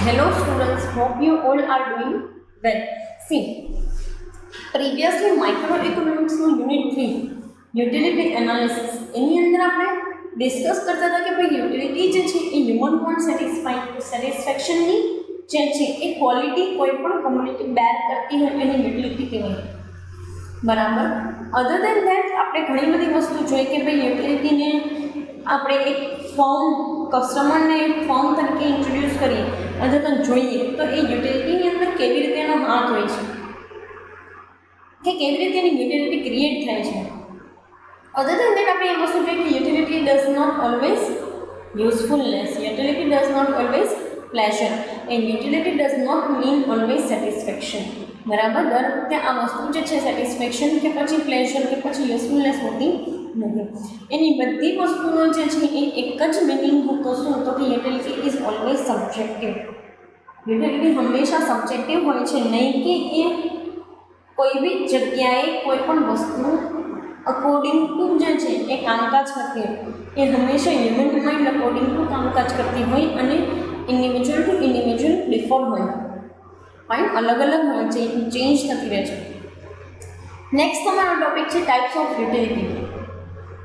Hello students, hope you all are doing well. See, previously microeconomics નું unit 3 utility analysis એની અંદર આપણે discuss કરતા હતા કે ભાઈ યુટિલિટી જે છે એ હ્યુમન વોન્ટ સેટિસ્ફેક્શનની જે છે એ ક્વોલિટી કોઈ પણ કમ્યુનિટી બેર કરતી હોય એની યુટિલિટી કહેવાય. બરાબર. અધર દેન ધેટ આપણે ઘણી બધી વસ્તુ જોઈએ કે ભાઈ યુટિલિટીને આપણે એક ફોર્મ કસ્ટમરને એક ફોર્મ તરીકે ઇન્ટ્રોડ્યુસ કરીએ અથવા તો જોઈએ તો એ યુટિલિટીની અંદર કેવી રીતે એનો હાથ હોય છે કે કેવી રીતે એની યુટિલિટી ક્રિએટ થાય છે. અધર દેન ધેટ આપણે એ વસ્તુ જોઈએ કે utility does not always usefulness, utility does not always pleasure and utility does not mean always satisfaction. બરાબર. દર વખતે આ વસ્તુ જે છે સેટિસ્ફેક્શન કે પછી પ્લેઝર કે પછી યુઝફુલનેસ હોતી નથી. એની બધી વસ્તુઓ જે છે એ એક જ મિનિંગ હતો શું તો કે utility is always subjective. Utility હંમેશા સબ્જેક્ટિવ હોય છે, નહીં કે એ કોઈ બી જગ્યાએ કોઈ પણ વસ્તુ અકોર્ડિંગ ટુ જે છે એ કામકાજ કરતી હોય. એ હંમેશા હ્યુમન માઇન્ડ અકોર્ડિંગ ટુ કામકાજ કરતી હોય અને ઇન્ડિવિજ્યુઅલ ટુ ઇન્ડિવિજ્યુઅલ ડિફર હોય. ફાઇન. અલગ અલગ હોય છે, ચેન્જ થતી રહે છે. નેક્સ્ટ તમારો ટોપિક છે ટાઈપ્સ ઓફ યુટિલિટી.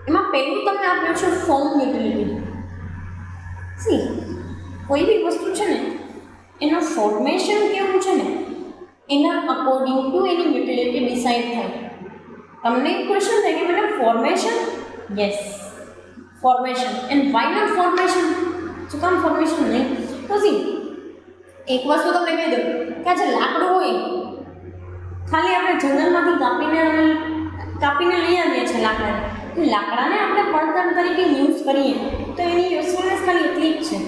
એમાં પહેલું તમને આપ્યું છે ફોર્મ યુટિલિટી. સી, કોઈ બી વસ્તુ છે ને એનું ફોર્મેશન કેવું છે ને એના અકોર્ડિંગ ટુ એની યુટિલિટી ડિસાઇડ થાય. તમને એક ક્વેશ્ચન થાય કે madam formation? Yes, formation. And why not formation? શું કામ ફોર્મેશન નહીં? તો સી, એક વસ્તુ તમને કહી દઉં કે આ જે લાકડું હોય ખાલી આપણે જંગલમાંથી કાપીને લઈ આવીએ છીએ લાકડાને. તો લાકડાને આપણે પડતર તરીકે યુઝ કરીએ તો એની યુઝફુલનેસ ખાલી એટલી જ છે.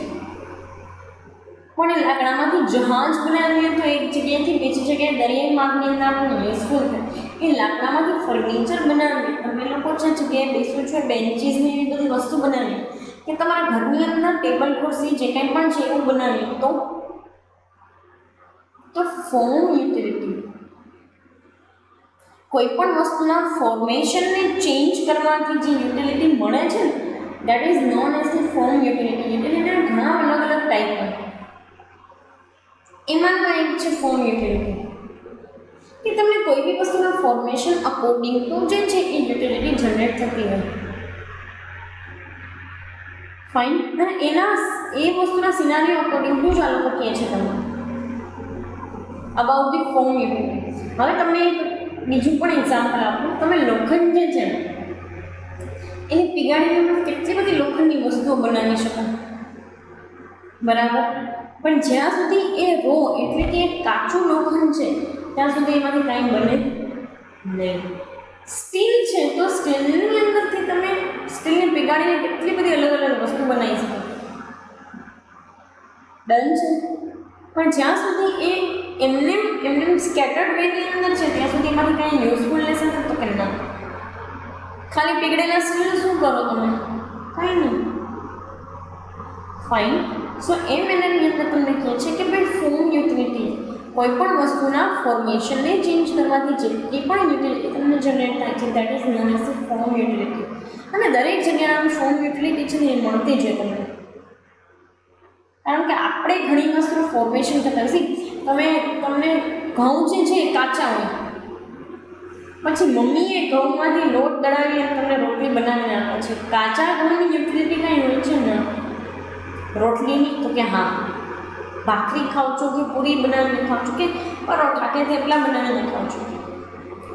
પણ એ લાકડામાંથી જહાજ બનાવીએ તો એક જગ્યાએથી બીજી જગ્યાએ દરિયાઈ માર્ગની અંદર આપણને યુઝફુલ થાય. એ લાકડામાંથી ફર્નિચર બનાવીએ, અમે લોકો જે જગ્યાએ બેસવું છે બેન્ચીસને એવી બધી વસ્તુ બનાવીએ કે તમારા ઘરની અંદર ટેબલ ખુરશી જે કંઈ પણ છે એવું બનાવીએ તો ફોર્મ યુટિલિટી કોઈ પણ વસ્તુના ફોર્મેશનને ચેન્જ કરવાથી જે યુટિલિટી મળે છે ને that is known as the form utility. યુટિલિટીના ઘણા અલગ અલગ ટાઈપ હોય. એમાંનો એક છે ફોર્મ યુટિલિટી કે તમને કોઈ બી વસ્તુના ફોર્મેશન અકોર્ડિંગ ટુ જે છે એ યુટિલિટી જનરેટ થતી હોય. ફાઇન. અને એ વસ્તુના સિનારીઓ અકોર્ડિંગ ટુ જ આ લોકો કહે છે તમને અબાઉટ ધી ફોર્મ યુટિલિટી. હવે તમને એક બીજું પણ એક્ઝામ્પલ આપું. તમે લોખંડ જે છે એની પીગાડીને કેટલી બધી લોખંડની વસ્તુઓ બનાવી શકો. બરાબર. પણ જ્યાં સુધી એ રો એટલે કે કાચું લોખંડ છે ત્યાં સુધી એમાંથી કાંઈ બને નહીં. સ્ટીલ છે તો સ્ટીલની અંદરથી તમે સ્ટીલને પીગાડીને કેટલી બધી અલગ અલગ વસ્તુ બનાવી શકો. ડન છે. પણ જ્યાં સુધી એ એમને સ્કેટર્ડ વેની અંદર છે ત્યાં સુધી એમાંથી કાંઈ યુઝફુલનેસ નથી તો કરી નાખો. ખાલી પીગળેલા સ્ટીલ શું કરો તમે? કાંઈ નહીં. ફાઇન. સો એ મેનરની અંદર તમને કહે છે કે ભાઈ ફોર્મ યુટિલિટી કોઈ પણ વસ્તુના ફોર્મેશનને ચેન્જ કરવાથી જેટલી પણ યુટિલિટી તમને જનરેટ થાય છે that is known as the form utility. અને દરેક જગ્યાએ ફોર્મ યુટિલિટી છે ને એ મળતી જ હોય તમને. કારણ કે આપણે ઘણી વસ્તુ ફોર્મેશન કરતા હોય. તમને ઘઉં જે છે એ કાચા હોય, પછી મમ્મીએ ઘઉંમાંથી લોટ દળાવી અને તમને રોટલી બનાવીને આપે છે. કાચા ઘઉંની યુટિલિટી કાંઈ હોય છે ને રોટલીની? તો કે હા, ભાખરી ખાવ છો કે પૂરી બનાવીને ખાવ છો કે પરોઠા કે થેપલા બનાવીને ખાવ છો,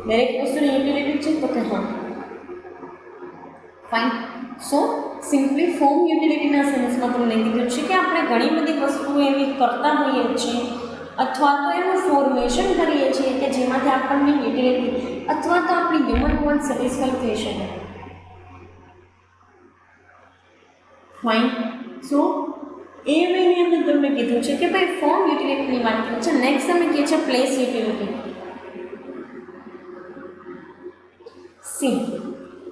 દરેક વસ્તુની યુટિલિટી છે તો કે હા. ફાઇન. સો સિમ્પલી ફોર્મ યુટિલિટીના સેન્સમાં તમને કીધું છે કે આપણે ઘણી બધી વસ્તુઓ એવી કરતા હોઈએ છીએ અથવા તો એનું ફોર્મેશન કરીએ છીએ કે જેમાંથી આપણને યુટિલિટી અથવા તો આપણી હ્યુમન વોન્ટ સેટિસ્ફાઈ થઈ શકે. ફાઇન. સો એ વેની અંદર તમને કીધું છે કે ભાઈ ફોર્મ યુટિલિટીની વાત કરી છે. નેક્સ્ટ તમે કહે છે પ્લેસ યુટિલિટી. સી,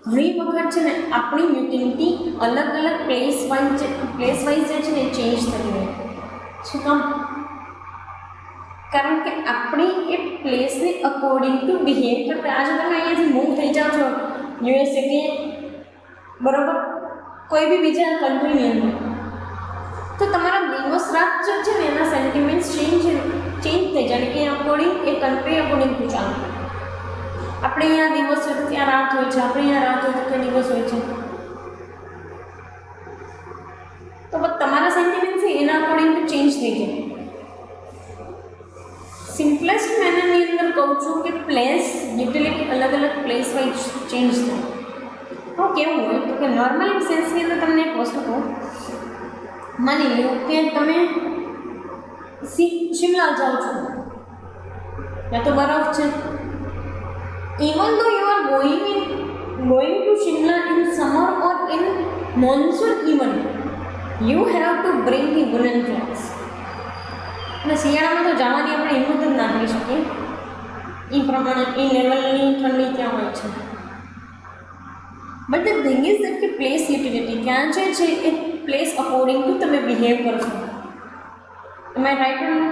ઘણી વખત છે ને આપણી યુટિલિટી અલગ અલગ પ્લેસ વાઇઝ જે છે ને ચેન્જ થતી હોય. શું કામ? કારણ કે આપણી એ પ્લેસને અકોર્ડિંગ ટુ બિહેવ કરતા. આજે તમે અહીંયાથી મૂવ થઈ જાઓ છો યુએસએ કે બરાબર કોઈ બી બીજા કન્ટ્રીની અંદર તો તમારા દિવસ રાત જે છે ને એના સેન્ટિમેન્ટ્સ ચેન્જ થઈ જાય કે according A country according to ચાલે. આપણે અહીંયા દિવસ હોય તો ત્યાં રાત હોય છે, આપણે અહીંયા રાત હોય તો ત્યાં દિવસ હોય છે. તો તમારા સેન્ટિમેન્ટ છે એના અકોર્ડિંગ ટુ ચેન્જ થઈ જાય. સિમ્પલેસ્ટ મેનરની અંદર કહું છું કે પ્લેસ યુટિલિટી અલગ અલગ પ્લેસ વાઇઝ ચેન્જ થાય. તો કેવું હોય તો કે નોર્મલ સેન્સની અંદર તમને એક વસ્તુ કહું, માની લો કે તમે શિમલા જાઓ છો, ત્યાં તો બરફ છે. ઇવન ધો you are going to Shimla in summer or in monsoon even, you have to bring the woollen clothes. અને શિયાળામાં તો જવાની આપણે હિંમત જ ના કરી શકીએ, એ પ્રમાણે એ લેવલની ઠંડી ત્યાં હોય છે. But the thing is that કે પ્લેસ યુટિલિટી ત્યાં જે છે એ પ્લેસ અકોર્ડિંગ ટુ તમે બિહેવ કરશો. એમ આઈ રાઈટ?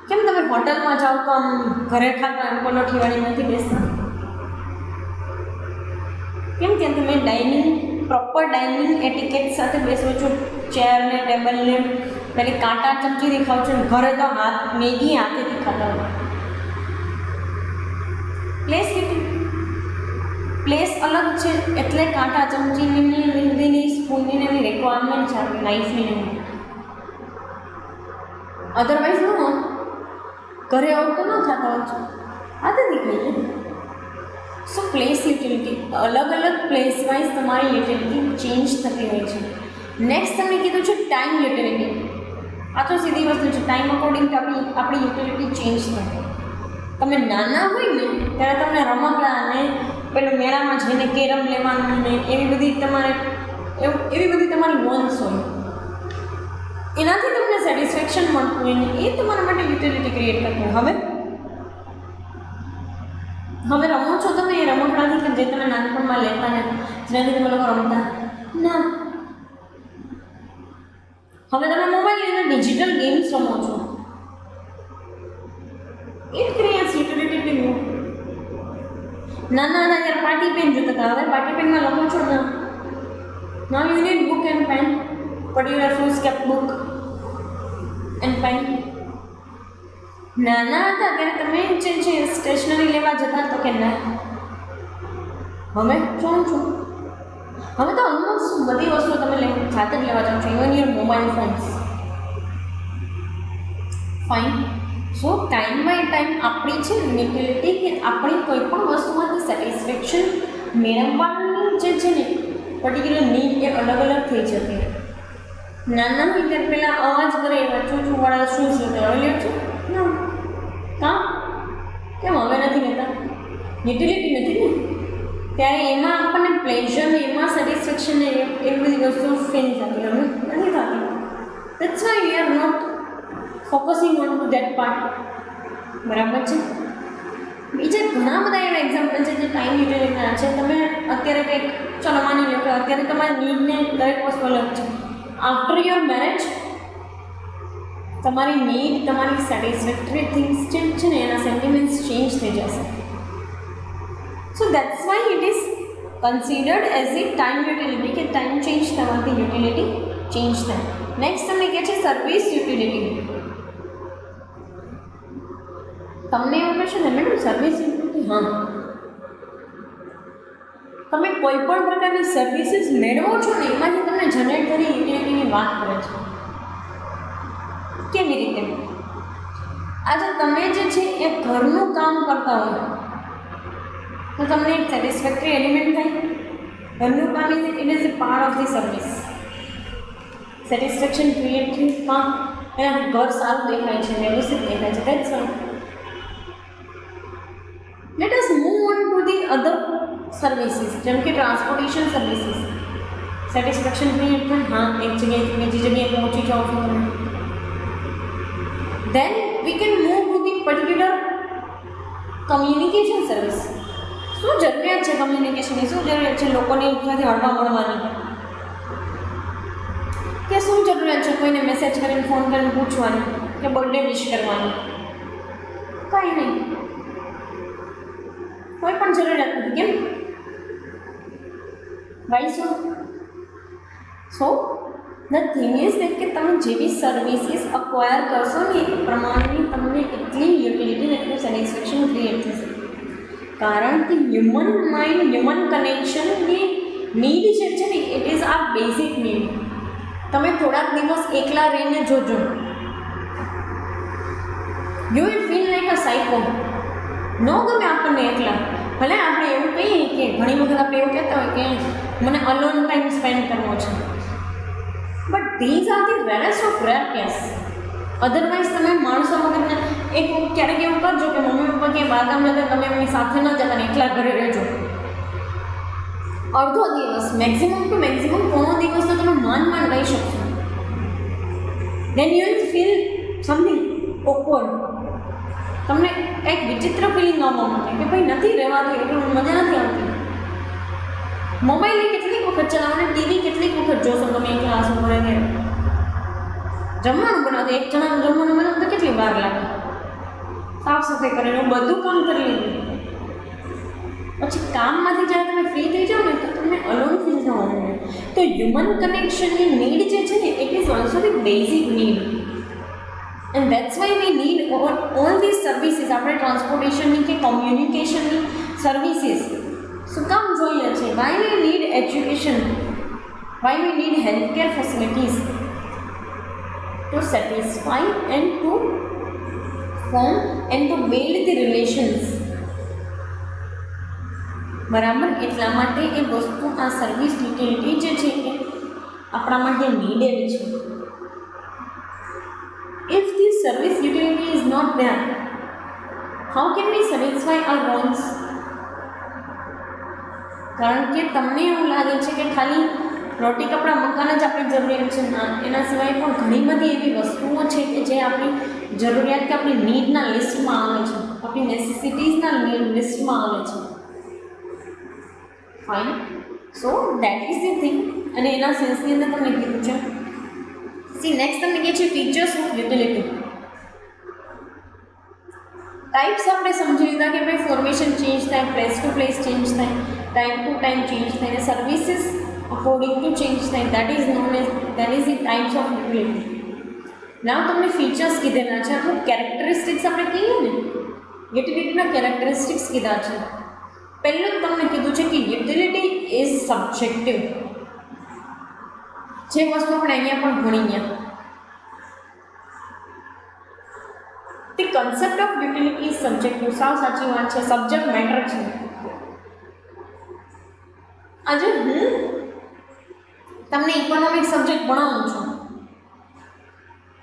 કેમ તમે હોટલમાં જાઓ તો આમ ઘરે ખાતા એમ પલોઠીવાળી નથી બેસતા? કેમ કે તમે પ્રોપર ડાઇનિંગ એટિકેટ સાથે બેસો છો, ચેરને ટેબલને પેલી કાંટા ચમચીથી ખાવ છો. ઘરે તો મેગી હાથેથી ખાતા હોય. પ્લેસ અલગ છે એટલે કાંટા ચમચીની લીધેની સ્પૂનની એની રિક્વાયરમેન્ટ છે, આપણી લાઈફની એની. અધરવાઇઝ ન ઘરે આવું તો ન થતા હોય છે, હાથેથી ખાઈએ. સો પ્લેસ યુટિલિટી અલગ અલગ પ્લેસ વાઇઝ તમારી યુટિલિટી ચેન્જ થતી હોય છે. નેક્સ્ટ તમે કીધું છે ટાઈમ યુટિલિટી. આ તો સીધી વસ્તુ છે, ટાઈમ અકોર્ડિંગ ટુ આપણી યુટિલિટી ચેન્જ થાય. તમે નાના હોય ને ત્યારે તમને રમકડા અને પેલું મેળામાં જઈને કેરમ લેવાનું ને એવી બધી તમારી વોન્ટ્સ હોય, એનાથી તમને સેટિસ્ફેક્શન મળતું હોય ને એ તમારા માટે યુટિલિટી ક્રિએટ કરતું હોય. હવે રમો છો તમે એ રમકડાથી કે જે તમે નાનપણમાં લેતા ને જેનાથી તમે લોકો રમતા ના. હવે તમે મોબાઈલની અંદર ડિજિટલ ગેમ્સ રમો છો, it creates utility to you. નાના હતા ત્યારે પાર્ટી પેન જોતા હતા, હવે પાર્ટી પેનમાં લખો છો ને. Now you need book and pen, particular foolscap book and pen. નાના હતા ત્યારે તમે જે છે સ્ટેશનરી લેવા જતા તો કે ના. હવે શું છું, હવે તો ઓલમોસ્ટ બધી વસ્તુ તમે જાતે જ લેવા જાઓ છો, even your mobile phones. Fine. So time by time આપણી છે યુટિલિટી કે આપણી કોઈ પણ વસ્તુમાંથી સેટિસ્ફેક્શન મેળવવાની જે છે ને પર્ટિક્યુલર નીડ એ અલગ અલગ થઈ જતી. નાના હોય ત્યારે પહેલાં અવાજ કરે એવા ચૂચુવાળા શું છે તે હવે લે છો ના કાં કેમ હવે નથી લેતા? યુટિલિટી નથી ને ત્યારે એમાં આપણને પ્લેઝર ને એમાં સેટિસ્ફેક્શન ને એવી બધી વસ્તુઓ ફીલ થતી, હવે નથી થતી. That's why we are not focusing on to that part. બરાબર છે. બીજા ઘણા બધા એવા એક્ઝામ્પલ છે જે ટાઈમ યુટિલિટીના છે. તમે અત્યારે કંઈક ચલો માની લો કે અત્યારે તમારી નીડને દરેક વસ્તુ અલગ છે. આફ્ટર યોર મેરેજ તમારી નીડ, તમારી સેટિસ્ફેક્ટરી થિંગ્સ જે છે ને એના સેન્ટિમેન્ટ્સ ચેન્જ થઈ જશે. સો that's why it is considered as a time utility કે ટાઈમ ચેન્જ થવાથી યુટિલિટી ચેન્જ થાય. નેક્સ્ટ તમને કહે છે સર્વિસ યુટિલિટી. તમને એવું કહેશે ને મેડમ સર્વિસ યુટિલિટી, હા તમે કોઈ પણ પ્રકારની સર્વિસીસ મેળવો છો ને એમાંથી તમને જનરેટ કરી યુટિલિટીની વાત કરે છે. કેવી રીતે? આજે તમે જે છે એ ઘરનું કામ કરતા હોય તો તમને એક સેટિસ્ફેક્ટરી એલિમેન્ટ થાય. ઘરનું કામ is A part of the service. Satisfaction create થયું કામ એનાથી ઘર સારું દેખાય છે, વ્યવસ્થિત દેખાય છે. That's why let us move on to the other services, જેમ કે ટ્રાન્સપોર્ટેશન સર્વિસીસ. સેટિસ્ફેક્શન ક્રિએટ થાય, હા એક જગ્યાએથી બીજી જગ્યાએ પહોંચી જાઓ છો તમે. Then we can move to the particular communication service. શું જરૂરિયાત છે કમ્યુનિકેશનની? શું જરૂરિયાત છે લોકોની સાથે હળવા મળવાની? કે શું જરૂરિયાત છે કોઈને મેસેજ કરીને ફોન કરીને પૂછવાની કે બર્થડે વિશ કરવાની? કાંઈ નહીં, કોઈ પણ જરૂરિયાત નથી. કેમ? Why so the thing is that કે તમે જેવી સર્વિસીસ અક્વાયર કરશો ને એ પ્રમાણની તમને એટલી યુટિલિટી એટલું સેટિસ્ફેક્શન ક્રિએટ થશે. કારણ કે હ્યુમન માઇન્ડ હ્યુમન કનેક્શનની નીડ જે છે ને it is our basic need. તમે થોડાક દિવસ એકલા રહીને જોજો, you will feel like a psycho. ન ગમે આપણને એકલા. ભલે આપણે એવું કહીએ કે ઘણી વખત આપણે એવું કહેતા હોય કે મને અલોન ટાઈમ સ્પેન્ડ કરવો છે, but these are the rarest of rare case. Otherwise તમે માણસો વગરને એક ક્યારેક એવું કરજો કે મમ્મી પપ્પા કે બહાર ગામ જતા તમે એમની સાથે ન જતા ને એકલા ઘરે રહેજો. અડધો દિવસ મેક્સિમમ ટુ મેક્સિમમ પોણો દિવસ તો તમે માંડ રહી શકશો. Then you will feel something awkward. તમને એક વિચિત્ર ફિલિંગ આવવા માટે કે ભાઈ નથી રહેવાતું, એટલું મજા નથી આવતી. મોબાઈલને કેટલીક વખત ચલાવવાને ટીવી કેટલીક વખત જોશો તમે એક ક્લાસ ઉપર રહે. જમવાનું બનાવતો એક જણાનું જમવાનું બનાવતો કેટલી વાર લાગે, સાફ સફાઈ કરીને બધું કામ કરી લીધું. પછી કામમાંથી જ્યારે તમે ફ્રી થઈ જાઓ ને તો તમને અલોન ફીલ થવા મળે. તો હ્યુમન કનેક્શનની નીડ જે છે ને it is also the basic need. And that's why we need all this services. આપણે ટ્રાન્સપોર્ટેશનની કે કોમ્યુનિકેશનની સર્વિસીસ શું કામ જોઈએ છે? Why we need education, why we need healthcare facilities to satisfy and to form and to build the relations. બરાબર, એટલા માટે એ વસ્તુ આ સર્વિસ યુટિલિટી જે છે એ આપણા માટે નીડેડ છે. If the service utility is not there, how can we satisfy our wants? કારણ કે તમને એવું લાગે છે કે ખાલી રોટી કપડાં મકાન જ આપણી જરૂરિયાત છે. ના, એના સિવાય પણ ઘણી બધી એવી વસ્તુઓ છે કે જે આપણી જરૂરિયાત કે આપણી નીડના લિસ્ટમાં આવે છે, આપણી નેસેસિટીઝના લિસ્ટમાં આવે છે. Fine, so that is the thing. અને એના સેન્સની અંદર તમને કીધું છે. સી નેક્સ્ટ તમને કહે છે ફીચર્સ ઓફ યુટિલિટી. ટાઈપ્સ આપણે સમજી લીધા કે ભાઈ ફોર્મેશન ચેન્જ થાય, પ્લેસ ટુ પ્લેસ ચેન્જ થાય, ટાઈમ ટુ ટાઈમ ચેન્જ થાય, અને સર્વિસીસ અકોર્ડિંગ ટુ ચેન્જ થાય. That is known as that is the types of utility. Now તમને ફીચર્સ કીધેલા છે. આપણે કેરેક્ટરિસ્ટિક્સ આપણે કહીએ ને, યુટિલિટીના કેરેક્ટરિસ્ટિક્સ કીધા છે. પહેલું તમને કીધું છે કે યુટિલિટી ઇઝ સબ્જેક્ટિવ. જે વસ્તુ આપણે અહીંયા પણ ભણી ગયા. The concept of utility is subjective. સાવ સાચી વાત છે. સબ્જેક્ટ મેટર છે. આજે હું તમને ઇકોનોમિક સબ્જેક્ટ ભણાવું છું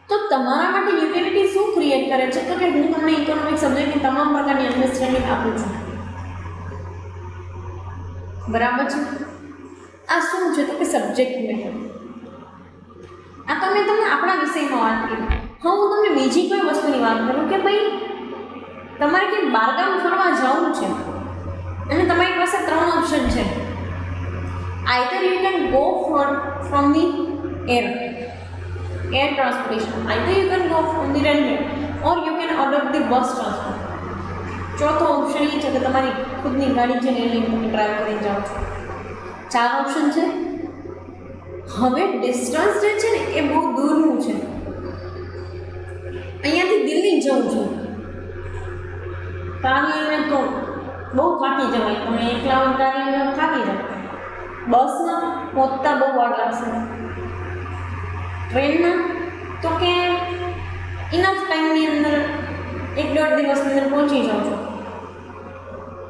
તો તમારા માટે યુટિલિટી શું ક્રિએટ કરે છે? તો કે હું તમને ઇકોનોમિક સબ્જેક્ટની તમામ પ્રકારની અન્ડરસ્ટેન્ડિંગ આપું છું. બરાબર છે. આ શું છે? તો કે સબ્જેક્ટ મેટર. આ તો મેં તમને આપણા વિષયમાં વાત કરી. હા, હું તમને બીજી કોઈ વસ્તુની વાત કરું કે ભાઈ તમારે ક્યાંક બહારગામ ફરવા જવું છે અને તમારી પાસે 3 ઓપ્શન છે. Either you can go from the air transportation, either you can go from the railway, or you can order the bus transport. ચોથો ઓપ્શન એ છે કે તમારી ખુદની ગાડી છે ને એ લઈને તમે ડ્રાઈવ કરીને જાઓ છો. 4 ઓપ્શન છે. હવે ડિસ્ટન્સ જે છે ને એ બહુ દૂરનું છે. અહીંયાથી દિલ્હી જવું છે, કાર લઈને તો બહુ થાકી જવાય. તમે એકલા કાર લઈને થાકી જાવ. બસમાં પહોંચતા બહુ વાર લાગશે. ટ્રેનમાં તો કે ઇનફ ટાઈમની અંદર 1-1.5 દિવસની અંદર પહોંચી જાઉં છું.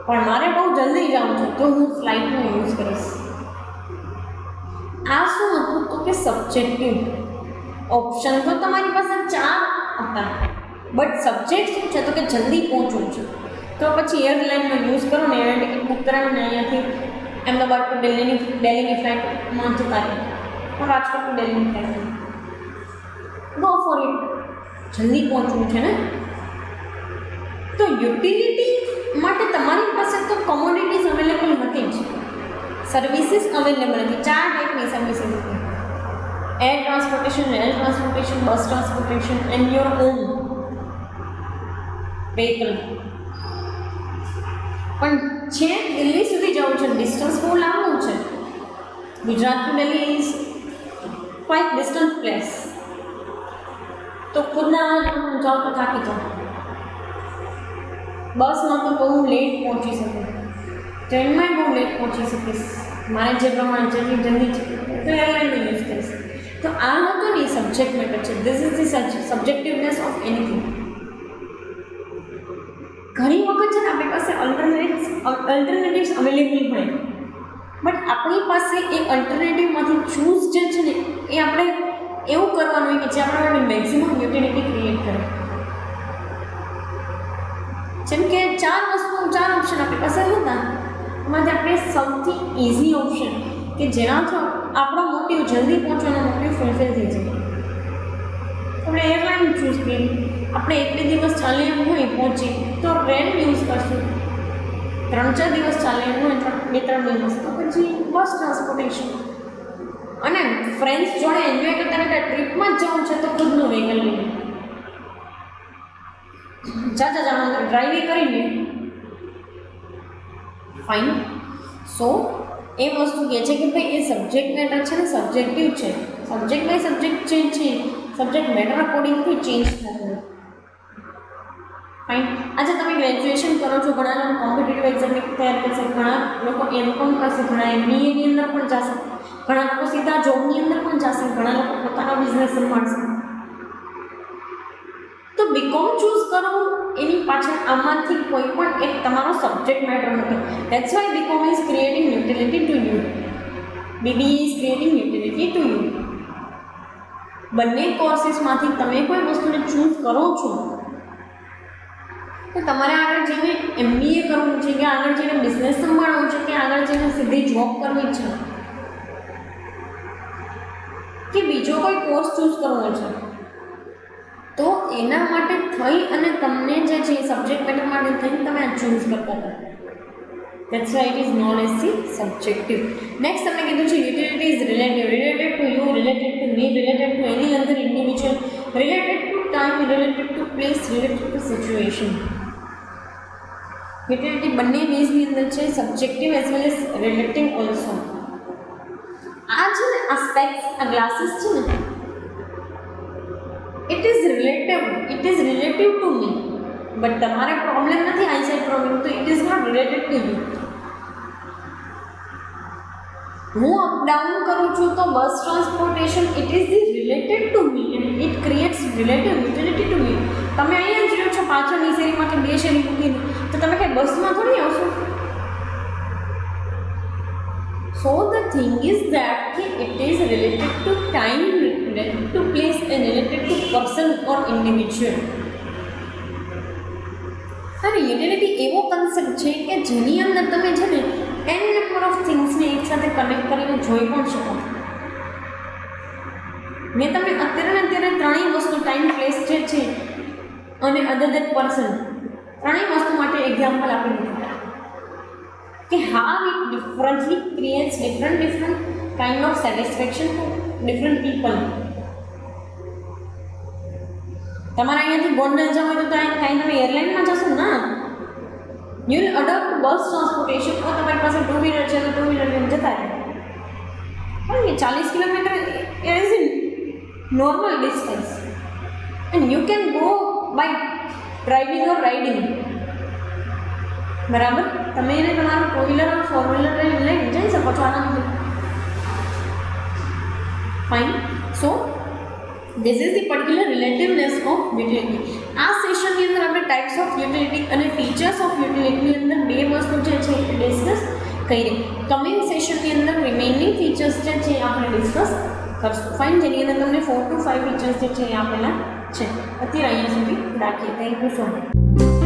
પણ મારે બહુ જલ્દી જવું છે તો હું ફ્લાઇટનો યુઝ કરીશ. આ શું હતું? તો કે સબ્જેક્ટિવ. ઓપ્શન તો તમારી પાસે 4 હતા, બટ સબ્જેક્ટ શું છે? તો કે જલ્દી પહોંચવું છે. તો પછી એરલાઇનનો યુઝ કરો ને, એર ટિકિટ બુક કરાવીને અહીંયાથી અમદાવાદ ટુ દિલ્હીની ફ્લાઇટમાં જતા રહે, રાજકોટ ટુ દિલ્હીની ફ્લાઇટમાં ગો ફોર ઇટ. જલ્દી પહોંચવું છે ને. તો યુટિલિટી માટે તમારી પાસે તો કોમોડિટીઝ અવેલેબલ હતી જ, સર્વિસીસ અવેલેબલ હતી. 4 ટાઈપની સર્વિસીસ હતી: air transportation, rail transportation, bus transportation and your own vehicle. પણ છે દિલ્હી સુધી જવું છે, ડિસ્ટન્સ બહુ લાંબુ છે. Gujarat to Delhi is quite distant place, તો ખુદના જાઓ તો થાકી જાઓ, બસમાં તો હું લેટ પહોંચી શકું, ટ્રેનમાં બહુ લેટ પહોંચી શકીશ, મારે જે પ્રમાણે જેટલી જલ્દી છે તો એરલાઇનનો યુઝ કરીશ. તો આ હતો ને સબ્જેક્ટ મેટર છે. This is the subjectiveness of anything. ઘણી વખત છે ને આપણી પાસે અલ્ટરનેટિવ્સ અવેલેબલ હોય, બટ આપણી પાસે એ અલ્ટરનેટિવમાંથી ચૂઝ જે છે ને એ આપણે એવું કરવાનું હોય કે જે આપણા માટે મેક્સિમમ યુટિલિટી ક્રિએટ કરે. જેમ કે ચાર ઓપ્શન આપણી પાસે હતા, એમાંથી આપણે સૌથી ઇઝી ઓપ્શન કે જેનાથી આપણો મોટિવ જલ્દી પહોંચવાનો મોટિવ ફુલફિલ થઈ જાય, આપણે એરલાઇન ચૂઝ કરી. આપણે 1-2 દિવસ ચાલે એમ હોય પહોંચી તો ટ્રેન યુઝ કરશું, 3-4 દિવસ ચાલે એમ હોય 2-3 દિવસ તો પછી બસ ટ્રાન્સપોર્ટેશન. અને ફ્રેન્ડ્સ જોડે એન્જોય કરતા કરતા ટ્રીપમાં જ જવું છે તો ખુદનું વ્હીકલ લઈને જાણો તો ડ્રાઇવિંગ કરી લે. ફાઇન. સો એ વસ્તુ કહે છે કે ભાઈ એ સબ્જેક્ટ મેટર છે ને સબ્જેક્ટિવ છે. સબ્જેક્ટ બાય સબ્જેક્ટ ચેન્જ છે, સબ્જેક્ટ મેટર અકોર્ડિંગથી ચેન્જ થતું. ફાઇન. આજે તમે ગ્રેજ્યુએશન કરો છો, ઘણા લોકો કોમ્પિટિટિવ એક્ઝામની તૈયાર કરશે, ઘણા લોકો એમકોમ કરશે, ઘણા MBAની અંદર પણ જશે, ઘણા લોકો સીધા જોબની અંદર પણ જશે, ઘણા લોકો પોતાનો બિઝનેસ સંભાળશે. તો બીકોમ ચૂઝ કરવું એની પાછળ આમાંથી કોઈ પણ એક તમારો સબ્જેક્ટ મેટર નથી. That's why BCom is creating utility to you, BBA is creating utility to you. બંને કોર્સીસમાંથી તમે કોઈ વસ્તુને ચૂઝ કરો છો તો તમારે આગળ જઈને MBA કરવું છે કે આગળ જઈને બિઝનેસ સંભાળવું છે કે આગળ જઈને સીધી જોબ કરવી છે કે બીજો કોઈ કોર્સ ચૂઝ કરવો છે, તો એના માટે થઈ અને તમને જે છે સબ્જેક્ટ મેટર માટે થઈને તમે આ ચૂઝ કરતા હતા. That's why it is known as the subjective. Next તમને કીધું છે utility is relative, related to you, related to me, related to any other individual, related to time, related to place, related to situation. Utility બંને બેઝની અંદર છે, subjective as well as relative also. આ છે ને આ સ્પેક્સ, આ glasses છે ને, it is relative to me, but તમારે પ્રોબ્લેમ નથી આઈસાઇટ પ્રોબ્લેમ, તો it is not related to you. હું અપ ડાઉન કરું છું તો બસ transportation it is the related to me and it creates relative utility to me. તમે અહીંયા જ રહ્યો છો પાછળની શેરીમાં કે 2 શેરી મૂકીને, તો તમે કંઈ બસમાં થોડી આવશો. So the thing is that it is related to time, related to place and related to person or individual. અને યુટિલિટી એવો કન્સેપ્ટ છે કે જેની અંદર તમે છે ને n નંબર ઓફ થિંગ્સને એકસાથે કનેક્ટ કરીને જોઈ પણ શકો. મેં તમને અત્યારે ત્રણેય વસ્તુ ટાઈમ, પ્લેસ જે છે અને અધર દેન પર્સન, ત્રણેય વસ્તુ માટે એક્ઝામ્પલ આપી દીધા કે how it differently creates different kind of satisfaction to different people. તમારે અહીંયાથી ગોંડલ જવું હોય તો કાંઈ તમે એરલાઇનમાં જશો ના, you will adopt bus transportation. તો તમારી પાસે 2 વ્હીલર છે તો 2 વ્હીલર લઈને જતા રહે. પણ 40 kilometre is in normal distance and you can go by driving or riding. બરાબર, તમે એને તમારું 2 વ્હીલર ઓર 4 વ્હીલર લઈને જઈ શકો છો આરામથી. Fine. So this is the particular relativeness of utility. આ સેશનની અંદર આપણે ટાઈપ્સ ઓફ યુટિલિટી અને ફીચર્સ ઓફ યુટિલિટીની અંદર 2 વસ્તુ જે છે એ ડિસ્કસ કરી. કમિંગ સેશનની અંદર રિમેઇનિંગ ફીચર્સ જે છે આપણે ડિસ્કસ કરશું. ફાઇન, જેની અંદર તમને 4 to 5 ફીચર્સ જે છે એ આપેલા છે. અત્યારે અહીંયા સુધી રાખીએ. Thank you so much.